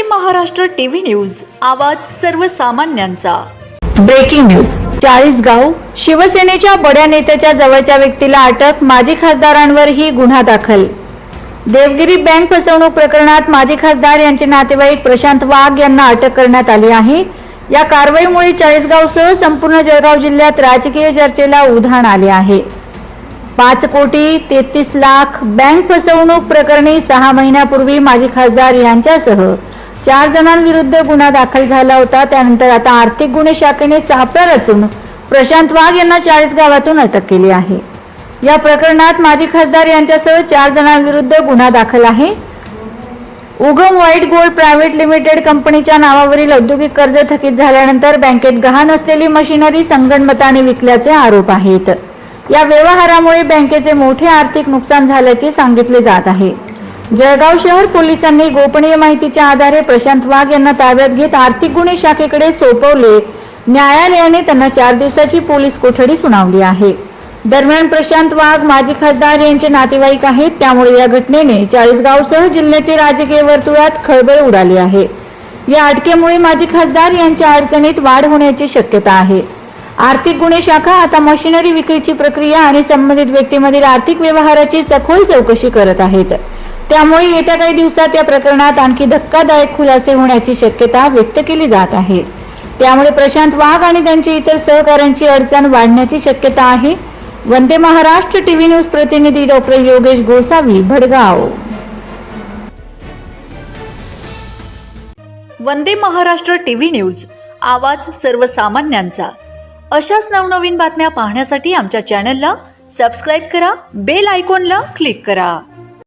Maharashtra TV news, आवाज सर्वसामान्यांचा। Breaking news. Chalisgaon शिवसेनेच्या बड्या नेत्याच्या जवळच्या व्यक्तीला अटक, माजी खासदारांवरही गुन्हा दाखल। देवगिरी बँक फसवणूक प्रकरणात माजी खासदार यांचे नातेवाईक प्रशांत वाघ यांना अटक करण्यात आली आहे। या कारवाईमुळे चाळीसगावसह संपूर्ण जळगाव जिल्ह्यात राजकीय चर्चेला उधाण आले आहे। 5,33,00,000 बँक फसवणूक प्रकरणी 6 महिन्यापूर्वी माजी खासदार यांच्यासह 4 जणांविरुद्ध गुन्हा दाखल झाला होता। त्यानंतर आता आर्थिक गुन्हे शाखेने सापळा रचून प्रशांत वाघ यांना चाळीसगावातून अटक केली आहे। या प्रकरणात माजी खासदार यांच्यासह 4 जणांविरुद्ध गुन्हा दाखल आहे। उगम व्हाईट गोल्ड प्रायव्हेट लिमिटेड कंपनीच्या नावावरील औद्योगिक कर्ज थकीत झाल्यानंतर बँकेत गहाण असलेली मशिनरी संगनमताने विकल्याचे आरोप आहेत। या व्यवहारामुळे बँकेचे मोठे आर्थिक नुकसान झाल्याचे सांगितले जात आहे। जळगाव शहर पोलिसांनी गोपनीय माहितीच्या आधारे प्रशांत वाघ यांना ताब्यात घेत आर्थिक गुन्हे शाखेकडे सोपवले। न्यायालयाने त्यांना 4 दिवसाची पोलीस कोठडी सुनावली आहे। दरम्यान प्रशांत वाघ माजी खासदार यांचे नातेवाईक आहेत, त्यामुळे या घटनेने चाळीसगावसह जिल्ह्याचे राजकीय वर्तुळात खळबळ उडाली आहे। या अटकेमुळे माजी खासदार यांच्या अडचणीत वाढ होण्याची शक्यता आहे। आर्थिक गुन्हे शाखा आता मशिनरी विक्रीची प्रक्रिया आणि संबंधित व्यक्तीमधील आर्थिक व्यवहाराची सखोल चौकशी करत आहेत। त्यामुळे येत्या काही दिवसात या प्रकरणात आणखी धक्कादायक खुलासे होण्याची शक्यता व्यक्त केली जात आहे। त्यामुळे प्रशांत वाघ आणि त्यांच्या इतर सहकाऱ्यांची अडचण वाढण्याची शक्यता आहे। वंदे महाराष्ट्र टीव्ही न्यूज प्रतिनिधी doctor Yogesh Gosavi, Bhadgaon. Vande Maharashtra TV news, आवाज सर्वसामान्यांचा। अशाच नवनवीन बातम्या पाहण्यासाठी आमच्या चॅनलला सबस्क्राइब करा, बेल आयकॉनला क्लिक करा।